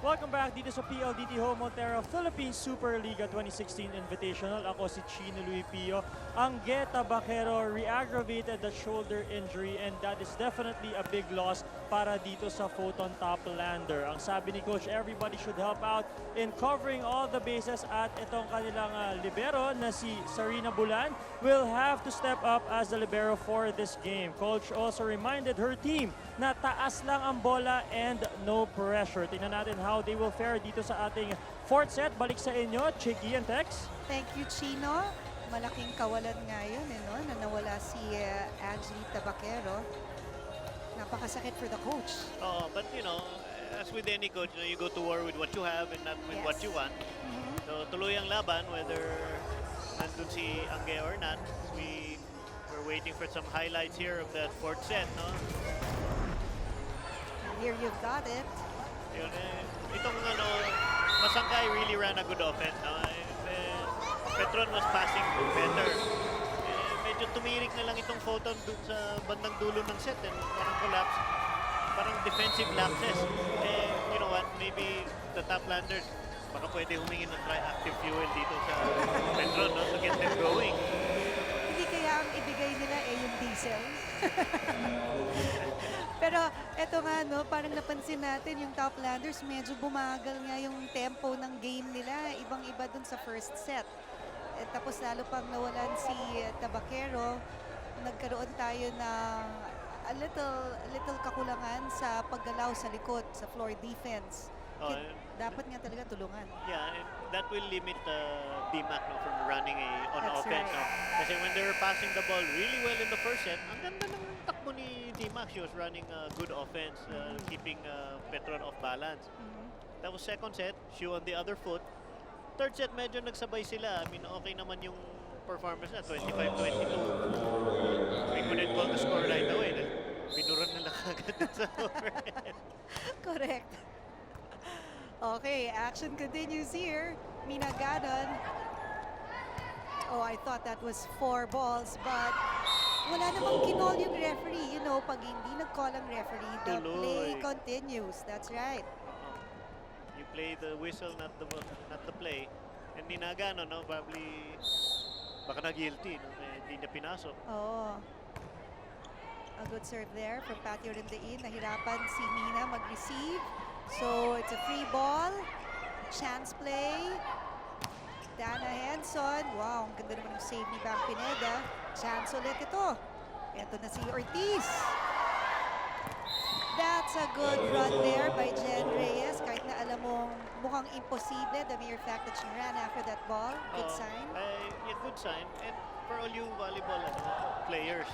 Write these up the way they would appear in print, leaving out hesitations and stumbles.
Welcome back dito sa PLDT Home Montero Philippines Superliga 2016 Invitational. Ako si Chino Luis Pio. Ang Geta Baquero re-aggravated the shoulder injury and that is definitely a big loss para dito sa Photon Toplander. Ang sabi ni Coach, everybody should help out in covering all the bases at itong kanilang libero na si Sarina Bulan will have to step up as the libero for this game. Coach also reminded her team na taas lang ang bola and no pressure. Tingnan natin how they will fare dito sa ating fourth set. Balik sa inyo, Chiki and Tex. Thank you, Chino. Malaking kawalan nga yun, no? Na nawala si Angelita Baquero. Napakasakit for the coach. Oh, but you know, as with any coach, you go to war with what you have and not with what you want. So tuloy ang laban, whether nandun si Angge or not. We're waiting for some highlights here of that fourth set, no? Here you've got it. Yun, itong Masangkay really ran a good offense. No? Petron was passing better. Medyo tumirik na lang itong Photon dun sa bandang dulo ng set. Parang collapse. Parang defensive lapses. You know what? Maybe the Toplanders baka pwede humingi ng tri-active fuel dito sa Petron, no? To get them going. Hindi kaya ang ibigay nila yung diesel. Pero eto nga, no, parang napansin natin yung Toplanders, medyo bumagal nga yung tempo ng game nila. Ibang-iba dun sa first set. Tapos lalo pang nawalan si Baquero, nagkaroon tayo ng a little kakulangan sa paggalaw sa likod, sa floor defense. Dapat nga talaga tulungan. Yeah, and that will limit DMAC from running on That's offense. right. No? Kasi when they were passing the ball really well in the first set, ang ganda ng takbo ni DMAC. She was running good offense, keeping Petron off balance. That was second set, she on the other foot. Third set, medyo nagsabay sila. I mean, okay naman yung performance na, 25-22. We couldn't call the score right away. Pinuran na lang agad sa overhead. Correct. Okay, action continues here. Mina Ganon. Oh, I thought that was 4 balls, but wala namang kinol yung referee. You know, pag hindi nag-call ang referee, the play continues. That's right. You play the whistle, not the play. And Mina Ganon, no, probably baka na-guilty, no? Hindi niya pinasok. Oh. A good serve there from Patio Rindein. Nahirapan si Mina mag-receive. So, it's a free ball. Chance play. Dana Henson. Wow, ang ganda naman ng save ni Bang Pineda. Chance ulit ito. Ito na si Ortiz. That's a good run there by Jen Reyes. Kahit na alam mong mukhang imposible, the mere fact that she ran after that ball. Good sign. Yeah, good sign. And for all you volleyball players,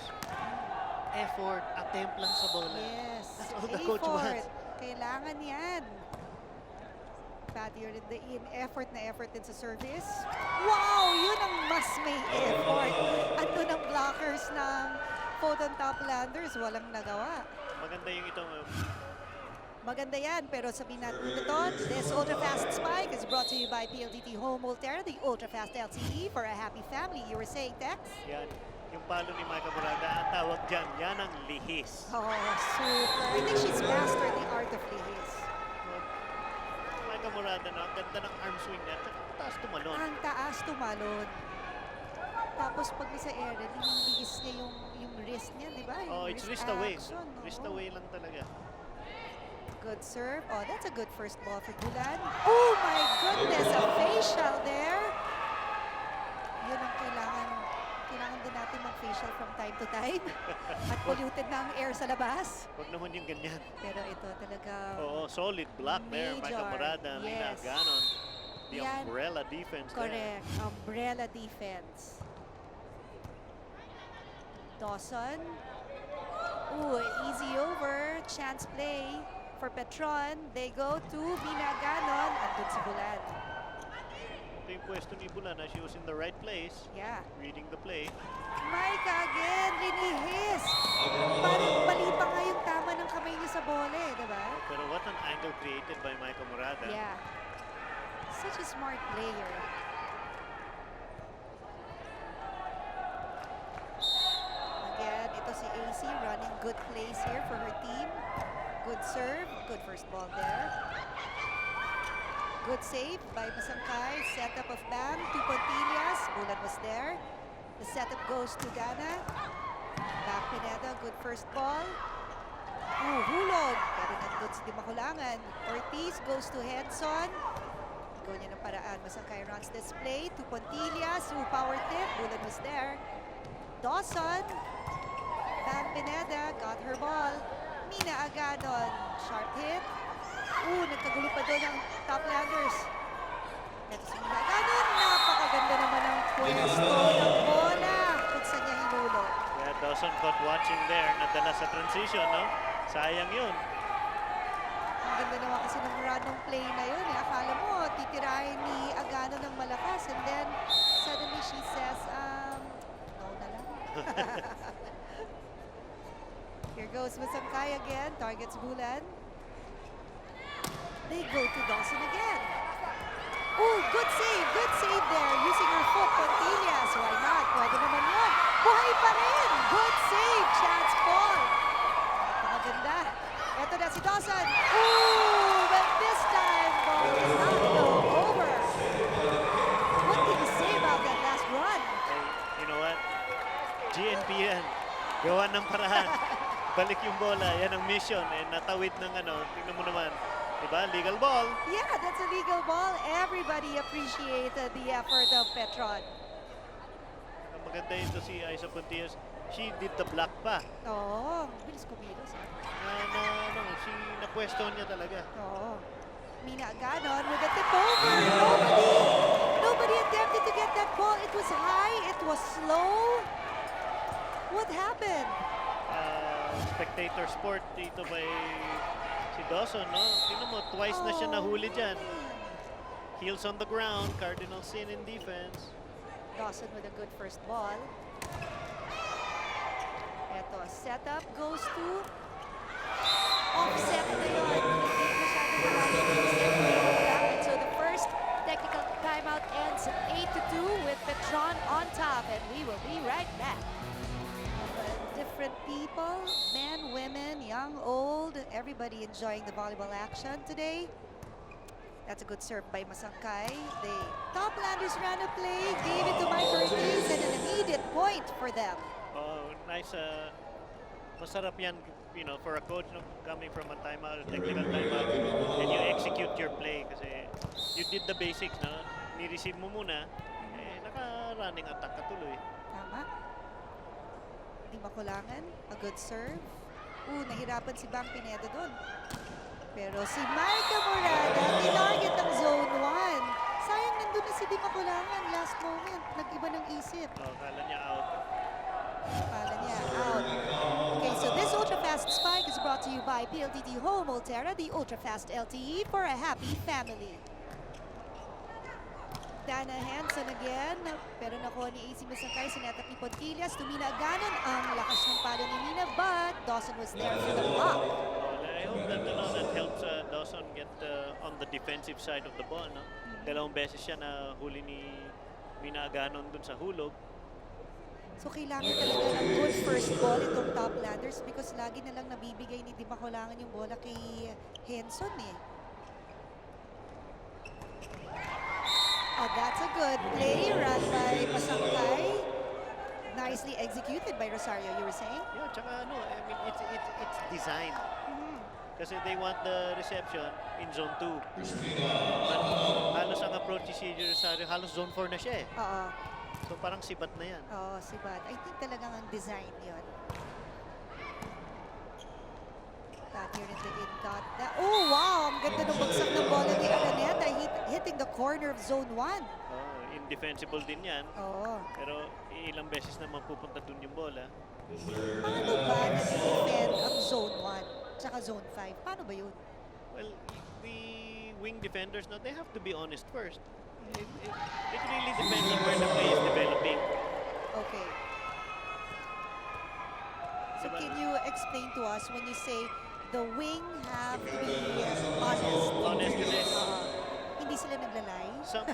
effort, attempt lang sa bola. Yes. That's all the coach wants. Kailangan yan. Patio Rindein, effort na effort din sa service. Wow! Yun ang mas may effort. Ando ng blockers ng Photon Toplanders, walang nagawa. Maganda yung itong... Maganda yan, pero sabihin natin ito, this ultra-fast spike is brought to you by PLDT Home Volterra, the ultra-fast LTE for a happy family. You were saying, Tex? Yan. Yung palo ni Micah Murada, ang tawag dyan, yan ang lihis. Oh, super. I think she's mastered the art of lihis. Micah Murada, no? Ang ganda ng arm swing niya. Taas tumalon. Ang taas tumalon. Tapos pag sa air, nililiis niya yung wrist niya, di ba? Oh, it's wrist away. action, no? Wrist away lang talaga. Good serve. Oh, that's a good first ball for Bulan. Oh my goodness, a facial there. Yun ang kailangan din natin mag-facial from time to time. At polluted na ang air sa labas. Huwag naman yung ganyan. Pero ito talaga. Oo, solid block there. Major. Micah Murada, Mina Yes. Ganon. The Yan. umbrella defense Correct. Umbrella defense. Dawson. Ooh, easy over. Chance play for Petron. They go to Mina Ganon. Andun si Bulan. Ito yung pwesto ni Bulan. She was in the right place. Yeah. Reading the play. Micah again, linihis. Parang mali pa nga yung tama ng kamay niya sa bola, diba? Pero what an angle created by Micah Murada. Yeah. Such a smart player. Again, ito si AC running good plays here for her team. Good serve, good first ball there. Good save by Masangkay. Setup of Bam to Pontillas. Bulan was there. The setup goes to Dana. Bam Pineda, good first ball. Hulog. Pero nandun si Di Makulangan. Ortiz goes to Henson. Go niya ng paraan. Masangkay runs this play to Pontillas. Power tip. Bulan was there. Dawson. Bam Pineda got her ball. Mina Aganon. Sharp hit. Nagkagulo pa doon ang Toplanders. Ito si Mina Aganon. Napakaganda naman ang pwesto ng bola. Kung saan niya hinulog. Yeah, Dawson caught watching there. Nadala sa transition, no? Sayang yun. Ang ganda naman kasi ng run ng play na yun. Akala mo, titirahin ni Aganon ng malakas. And then, suddenly she says, no na lang. Here goes Masangkay again. Targets Bulan. They go to Dawson again. Good save there. Using her foot, Pontillas. Why not? Pwede naman yun. Buhay pa rin. Good save. Chance ball. Napakaganda. Ito na si Dawson. But this time, ball does not go over. What can you say about that last run? Hey, you know what? GNP yan. Gawa ng paraan. Balik yung bola. Yan ang mission. Natawid ng tingnan mo naman. Diba? Legal ball. Yeah, that's a legal ball. Everybody appreciated the effort of Petron. Ang maganda ito si Aiza Pontillas. She did the block pa. Oo, bilis kumilos. She napwesto niya talaga. Oo. Mina Aganon with a tip over. Nobody attempted to get that ball. It was high. It was slow. What happened? Spectator sport dito by si Dawson, no? Tingnan mo, twice na siya nahuli dyan. Heels on the ground, Cardinal sin in defense. Dawson with a good first ball. Eto, setup goes to offset na yun. Hindi masyadong marami yung set. So the first technical timeout ends 8-2 with Petron on top. And we will be right back. Different people, men, women, young, old, everybody enjoying the volleyball action today. That's a good serve by Masangkay. The Toplanders ran a play, gave it to Mike Ortiz, and an immediate point for them. Oh, nice. Masarap yan, for a coach coming from a timeout, technical timeout, and you execute your play kasi you did the basics, no? Ni-receive mo muna, naka-running attack ka tuloy. Tama. Di Makulangan, a good serve. Nahirapan si Bam Pineda doon. Pero si Marika Morada, tinarget ang zone 1. Sayang nandun na si Di Makulangan last moment. Nag-iba ng isip. Kala niya out. Kala niya out. Okay, so this ultra-fast spike is brought to you by PLDT Home Ultera, the ultra-fast LTE for a happy family. Dana Henson again, pero nakuha ni AC Masangkay, sinetap ni Pontillas, to Mina Aganon, ang lakas ng palo ni Mina, but Dawson was there for the block. I hope that helps Dawson get on the defensive side of the ball, no? Dalawang beses siya na huli ni Mina Aganon dun sa hulog. So kailangan talaga ng good first ball itong Toplanders because lagi na lang nabibigay ni Di Makulangan yung bola kay Henson eh. That's a good play run by Masangkay. Nicely executed by Rosario, you were saying? Yeah, tsaka it's designed. Kasi they want the reception in zone 2. Halos ang approach si Rosario, halos zone 4 na siya eh. Oo. So parang sibat na yan. Oo, sibat. I think talagang ang design yun. Got here in the in, got that. Oh, wow! Ang ganda ng bagsak ng bola ni Araneta, hitting the corner of zone 1. Indefensible din yan. Oo. Pero ilang beses naman pupunta dun yung bola. Paano ba na-defend ang zone 1 tsaka zone 5? Paano ba yun? Well, the wing defenders, no, they have to be honest first. It really depends on where the play is developing. Okay. So Diba? can you explain to us when you say the wing have to be honest? Honest kasi Hindi sila naglalay? some,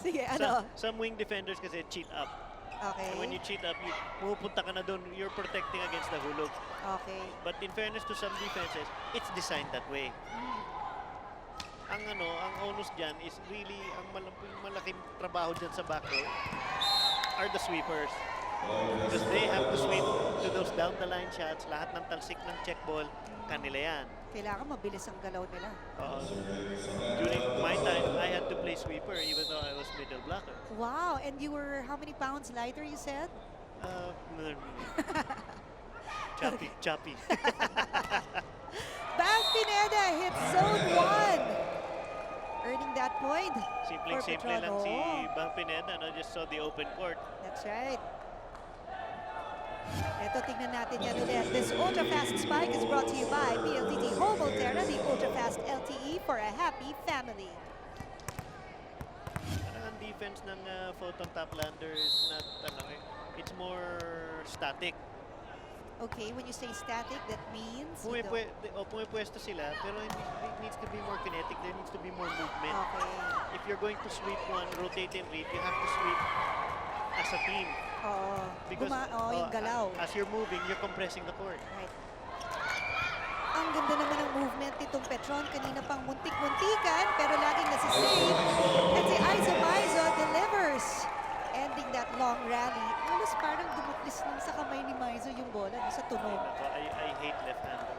Sige, ano? some wing defenders kasi cheat up. Okay. And when you cheat up, pupunta ka na doon, you're protecting against the hulog. Okay. But in fairness to some defenses, it's designed that way. Ang ang onus diyan is really ang malaking trabaho diyan sa back row are the sweepers. Because they have to sweep to those down the line shots, lahat ng talsik ng check ball, kanila yan. Kailangan mabilis ang galaw nila. During my time, I had to play sweeper even though I was middle blocker. Wow, and you were how many pounds lighter, you said? Choppy. Bang Pineda hits zone 1. Earning that point. Simpleng-simple lang si Oo. Bang Pineda, no? Just saw the open court. That's right. Ito, tingnan natin yan ulit. This ultra-fast spike is brought to you by PLDT Home Ulterra, the ultra-fast LTE for a happy family. Parang ang defense ng Photon Toplander is not, it's more static. Okay, when you say static, that means you don't... Pumipwesto sila, pero it needs to be more kinetic. There needs to be more movement. Okay. If you're going to sweep one, rotate and read, you have to sweep as a team. Oo. Because Yung galaw. as you're moving, you're compressing the court. Right. Ang ganda naman ng movement nitong Petron. Kanina pang muntik-muntikan, pero laging nasisave. And si Aiza Maizo delivers. Ending that long rally. Halos parang dumuklis lang sa kamay ni Maizo yung bola sa tunog. I hate left-hander.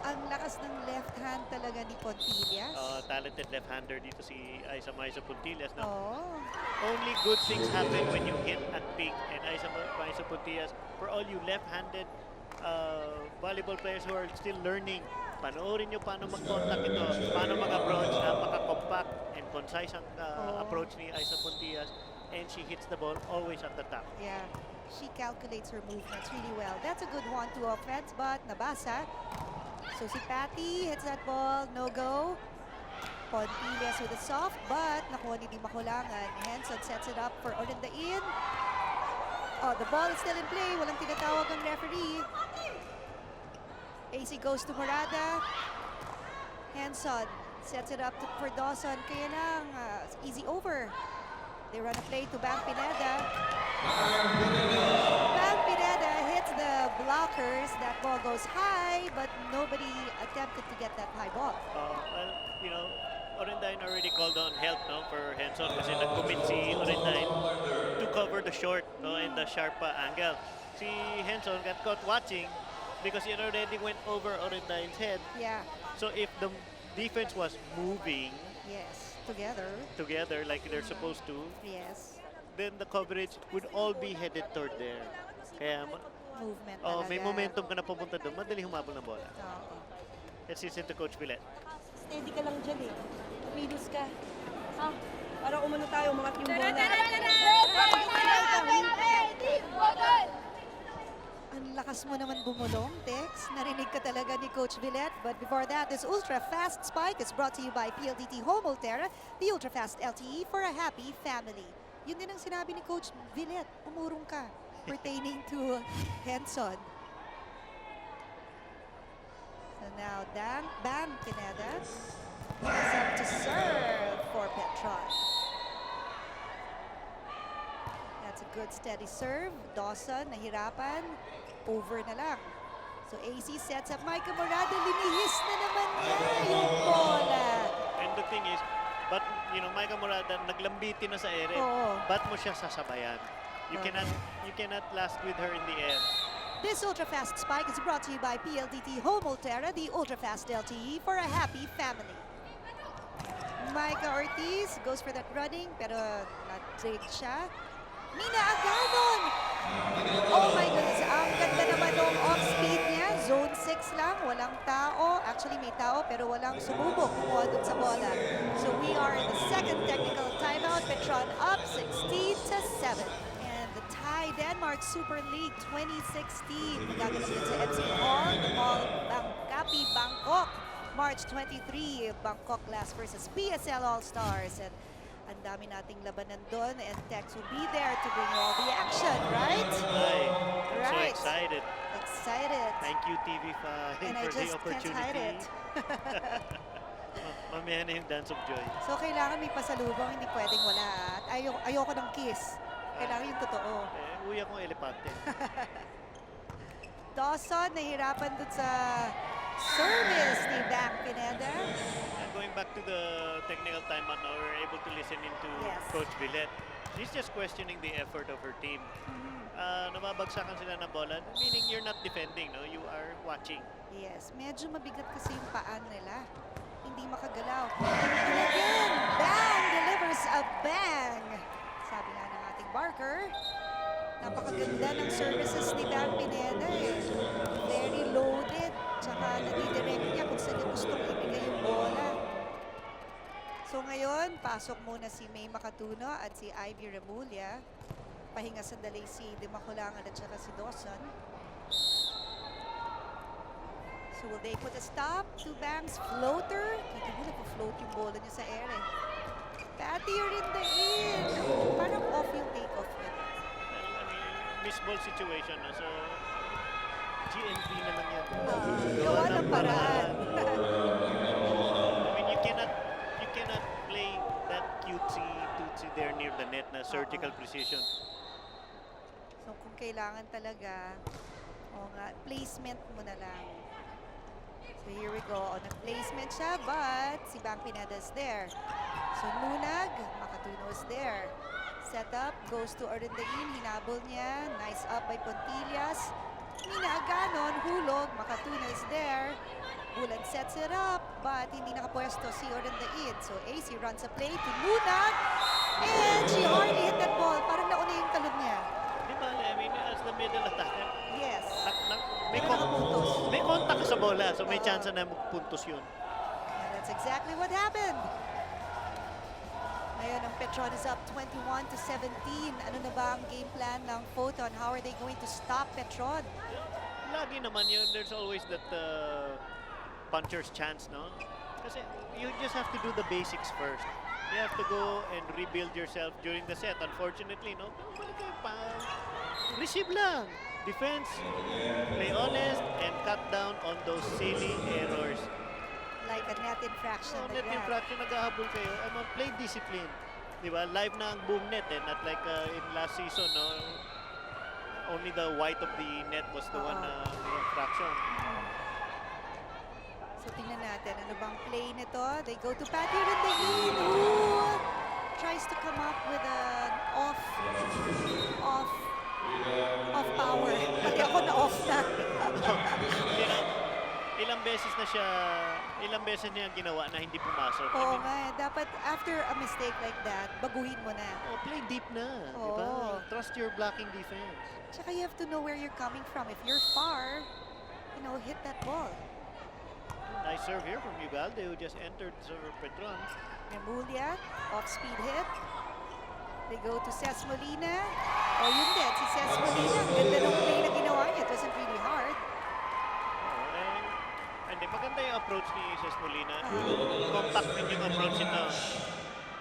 Ang lakas ng left hand talaga ni Pontillas. Talented left-hander dito si Aiza Maizo Puntillas. No? Oh. Only good things happen when you hit at peak. And Aiza Maizo Puntillas, for all you left-handed volleyball players who are still learning, panoorin nyo paano mag-contact ito, paano mag-approach, napaka-compact and concise ang approach ni Aiza Puntillas, and she hits the ball always at the top. Yeah. She calculates her movements really well. That's a good 1-2 offense, but nabasa. So si Patty hits that ball, no go. Pontillas with a soft, but nakuha ni Di Makulangan. Henson sets it up for Olindain. Oh, the ball is still in play. Walang tinatawag ang referee. AC goes to Morada. Henson sets it up for Dawson. Kaya lang, easy over. They run a play to Bang Pineda. Bang Pineda hits the blockers. That ball goes high, but nobody attempted to get that high ball. Well, Orendain already called on help, no, for Henson kasi nag-commit si Orendain to cover the short, no, and the sharp angle. Si Henson got caught watching because it already went over Orendain's head. Yeah, So if the defense was moving yes, together, like they're supposed to, yes. then the coverage would all be headed toward there. Kaya Movement talaga. may momentum ka na pupunta doon, madali humabol ng bola. Oo. Let's listen to Coach Villet. Steady ka lang dyan eh. Minus ka. Ha? Para umano tayo, umangat yung bola. Ang lakas mo naman bumulong, Tex. Narinig ka talaga ni Coach Villet. But before that, this ultra-fast spike is brought to you by PLDT Home Ulterra, the ultra-fast LTE for a happy family. Yun din ang sinabi ni Coach Villet. Umurong ka pertaining to Henson. So now, Bam Pineda is up to serve for Petron. That's a good steady serve. Dawson, nahirapan. Over na lang. So AC sets up Micah Morada. Linihis na naman niya yung bola. And the thing is, but Micah Morada naglambiti na sa ere. Oo. Ba't mo siya sasabayan? You cannot last with her in the air. This ultra-fast spike is brought to you by PLDT Home Ulterra, the ultra-fast LTE for a happy family. Micah Ortiz goes for that running, pero na-trick siya. Mina Aganon! Oh my goodness, ang ganda naman ng off-speed niya. Zone 6 lang, walang tao. Actually, may tao, pero walang sumubok kumuha dun sa bola. So we are in the second technical timeout. Petron up 16-7. And the Thai Denmark Super League 2016. Magaganap din sa MC Hall, the Mall Bangkapi, Bangkok. March 23, Bangkok Glass versus PSL All-Stars. And ang dami nating labanan doon, and Tex will be there to bring you all the action, right? I'm so Right. excited. Excited. Thank you, TV5, And I for the just can't hide opportunity. it. Mamaya na yung dance of joy. So kailangan may pasalubong, hindi pwedeng wala. At ayoko ng kiss. Kailangan yung totoo. Uwi akong elepante. Dawson, nahirapan dun sa service ni Bang Pineda. to the technical timeout now, we're able to listen into Yes. Coach Villette. She's just questioning the effort of her team. Namabagsakan sila ng bola, meaning you're not defending, no? You are watching. Yes, medyo mabigat kasi yung paan nila. Hindi makagalaw. And again, bang! Delivers a bang! Sabi nga ng ating Barker, napakaganda ng services ni Bang Pineda eh. Very loaded. Tsaka nadidirect niya kung saan niya gustong ibigay yung bola. So ngayon, pasok muna si May Makatuno at si Ivy Remulla. Pahinga sandali si De Maculangan at saka si Dawson. So will they put a stop to Bang's floater? Kita mo nag-float yung bola niya sa air eh. Patty, you're in the in. Parang off yung take-off niya. Well, I mean, miss ball situation, no? So, GNP na lang yan. Gawa ng paraan. I mean, you cannot play that cutesy there near the net na surgical precision. So kung kailangan talaga, o nga, placement mo na lang. So here we go. On a placement siya, but si Bang Pineda is there. So Nunag, Makatuno is there. Set up, goes to Orindain, hinabol niya. Nice up by Pontillas. Mina Aganon, hulog, Makatuno is there. Bulan sets it up, but hindi nakapwesto si Orindain. So AC runs a play to Nunag. And she hardly hit that ball. Parang nauna yung talon niya. Di ba, I mean, as the middle attacker, Yes. may contact ka sa bola, so may chance na magpuntos yun. And that's exactly what happened. Ngayon, ang Petron is up 21-17. Ano na ba ang game plan ng Photon? How are they going to stop Petron? Lagi naman yun, there's always that puncher's chance, no? Kasi you just have to do the basics first. You have to go and rebuild yourself during the set. Unfortunately, no? Balik kayo pa. Receive lang. Defense, play honest, and cut down on those silly errors. Like a net infraction. So, like net that. infraction, naghahabol kayo. Play discipline. Di ba? Live na ang boom net, eh. Not like in last season, no? Only the white of the net was the one na infraction. So tingnan natin, ano bang play nito? They go to Patty Orindain, who tries to come up with an off power. Pati ako na-off na. You know, ilang beses niya ginawa na hindi pumasok. I Oo mean, nga, dapat after a mistake like that, baguhin mo na. play deep na, di ba? Oo. Trust your blocking defense. Tsaka you have to know where you're coming from. If you're far, hit that ball. Nice serve here from Ugalde, who just entered serve Petron. Remulla, off-speed hit. They go to Ces Molina. O yun din, si Ces Molina. Ang ganda ng play na ginawa niya. It wasn't really hard. Hindi, maganda yung approach ni Ces Molina. Compact din yung approach ito.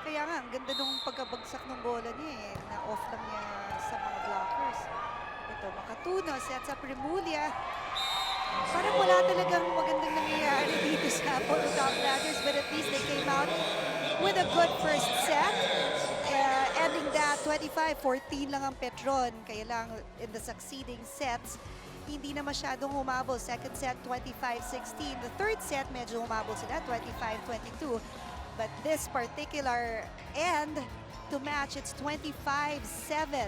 Kaya nga, ang ganda nung pagkabagsak ng bola niya eh. Na-off lang niya sa mga blockers. Ito, Makatuno, sets up Remulla. Parang wala talagang magandang nangyayari dito sa Photo Top Ladders, but at least they came out with a good first set. Ending that 25-14 lang ang Petron. Kaya lang in the succeeding sets, hindi na masyadong humabol. Second set, 25-16. The third set, medyo humabol sila, 25-22. But this particular end to match, it's 25-7.